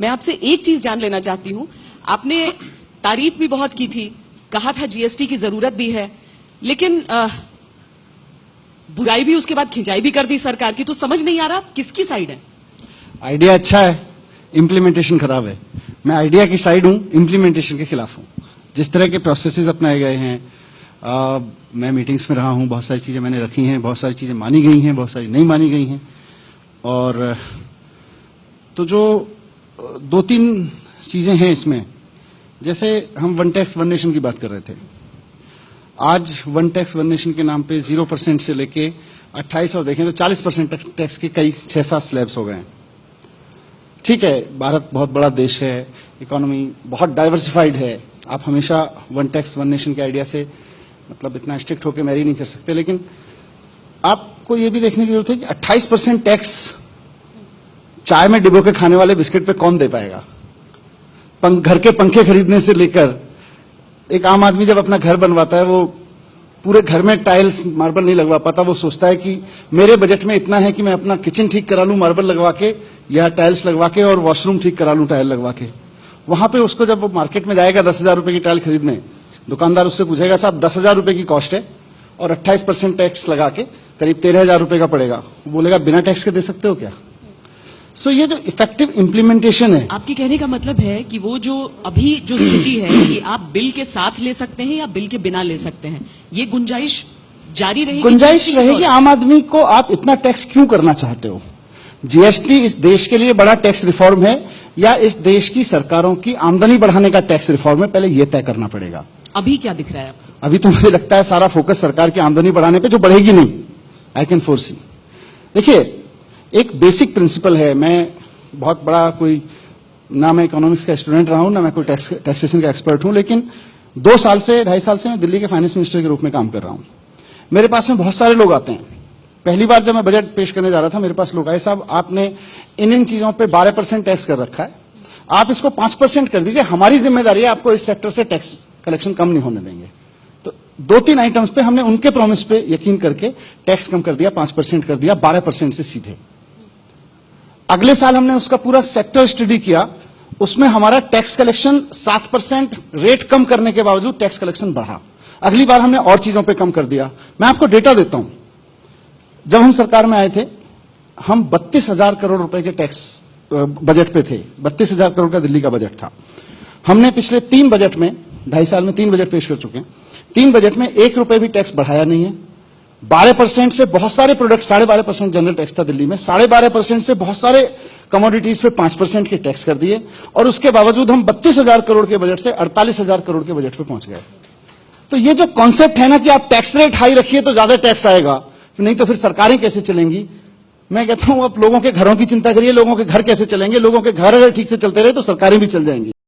मैं आपसे एक चीज जान लेना चाहती हूं। आपने तारीफ भी बहुत की थी, कहा था जीएसटी की जरूरत भी है, लेकिन बुराई भी उसके बाद खिंचाई भी कर दी सरकार की। तो समझ नहीं आ रहा किसकी साइड है? आइडिया अच्छा है, इंप्लीमेंटेशन खराब है। मैं आइडिया की साइड हूं, इंप्लीमेंटेशन के खिलाफ हूं। जिस तरह के प्रोसेसेस अपनाए गए हैं, मैं मीटिंग्स में रहा हूं, बहुत सारी चीजें मैंने रखी हैं, बहुत सारी चीजें मानी गई हैं, बहुत सारी नहीं मानी गई हैं। और तो जो दो तीन चीजें हैं इसमें, जैसे हम वन टैक्स वन नेशन की बात कर रहे थे, आज वन टैक्स वन नेशन के नाम पे 0% से लेके 28 और देखें तो 40% टैक्स के कई 6-7 स्लैब्स हो गए हैं। ठीक है, भारत बहुत बड़ा देश है, इकोनॉमी बहुत डाइवर्सिफाइड है, आप हमेशा वन टैक्स वन नेशन के आइडिया से मतलब इतना स्ट्रिक्ट होकर मैरी नहीं कर सकते, लेकिन आपको ये भी देखने की जरूरत है कि 28% टैक्स चाय में डिबो के खाने वाले बिस्किट पे कौन दे पाएगा? घर के पंखे खरीदने से लेकर एक आम आदमी जब अपना घर बनवाता है, वो पूरे घर में टाइल्स मार्बल नहीं लगवा पाता। वो सोचता है कि मेरे बजट में इतना है कि मैं अपना किचन ठीक करा लूं मार्बल लगवा के या टाइल्स लगवा के, और वॉशरूम ठीक करा लूं टाइल लगवा के। वहां पे उसको जब वो मार्केट में जाएगा 10,000 रुपए की टाइल खरीदने, दुकानदार उससे पूछेगा साहब 10,000 रुपए की कॉस्ट है और 28% टैक्स लगा के करीब 13,000 रुपए का पड़ेगा। वो बोलेगा बिना टैक्स के दे सकते हो क्या? सो ये जो इफेक्टिव इंप्लीमेंटेशन है, आपकी कहने का मतलब है कि वो जो अभी जो स्थिति है कि आप बिल के साथ ले सकते हैं या बिल के बिना ले सकते हैं, ये गुंजाइश जारी रहेगी? गुंजाइश रहेगी। आम आदमी को आप इतना टैक्स क्यों करना चाहते हो? जीएसटी इस देश के लिए बड़ा टैक्स रिफॉर्म है या इस देश की सरकारों की आमदनी बढ़ाने का टैक्स रिफॉर्म है? पहले यह तय करना पड़ेगा। अभी क्या दिख रहा है आपको? अभी तो मुझे लगता है सारा फोकस सरकार की आमदनी बढ़ाने पे, जो बढ़ेगी नहीं। I can foresee. देखिए, एक बेसिक प्रिंसिपल है, मैं बहुत बड़ा कोई ना मैं इकोनॉमिक्स का स्टूडेंट रहा हूं, ना मैं कोई टैक्सेशन का एक्सपर्ट हूं, लेकिन 2-2.5 साल से मैं दिल्ली के फाइनेंस मिनिस्टर के रूप में काम कर रहा हूं। मेरे पास में बहुत सारे लोग आते हैं। पहली बार जब मैं बजट पेश करने जा रहा था, मेरे पास लोग आए, साहब आपने इन चीजों पे 12% टैक्स कर रखा है, आप इसको 5% कर दीजिए, हमारी जिम्मेदारी है, आपको इस सेक्टर से टैक्स कलेक्शन कम नहीं होने देंगे। तो 2-3 आइटम्स पे हमने उनके प्रॉमिस पे यकीन करके टैक्स कम कर दिया, 5% कर दिया, 12% से सीधे। अगले साल हमने उसका पूरा सेक्टर स्टडी किया, उसमें हमारा टैक्स कलेक्शन 7% रेट कम करने के बावजूद टैक्स कलेक्शन बढ़ा। अगली बार हमने और चीजों पे कम कर दिया। मैं आपको डेटा देता हूं, जब हम सरकार में आए थे, हम 32,000 करोड़ रुपए के टैक्स बजट पे थे। 32,000 करोड़ का दिल्ली का बजट था। हमने पिछले 3 बजट में, 2.5 साल में 3 बजट पेश कर चुके हैं। 3 बजट में 1 रुपए भी टैक्स बढ़ाया नहीं है। 12% से बहुत सारे प्रोडक्ट, 12.5% जनरल टैक्स था दिल्ली में, 12.5% से बहुत सारे कमोडिटीज पे 5% के टैक्स कर दिए, और उसके बावजूद हम 32,000 करोड़ के बजट से 48,000 करोड़ के बजट पे पहुंच गए। तो ये जो कॉन्सेप्ट है ना कि आप टैक्स रेट हाई रखिए तो ज्यादा टैक्स आएगा, नहीं तो फिर सरकारें कैसे चलेंगी? मैं कहता हूं आप लोगों के घरों की चिंता करिए, लोगों के घर कैसे चलेंगे? लोगों के घर अगर ठीक से चलते रहे तो सरकारें भी चल जाएंगी।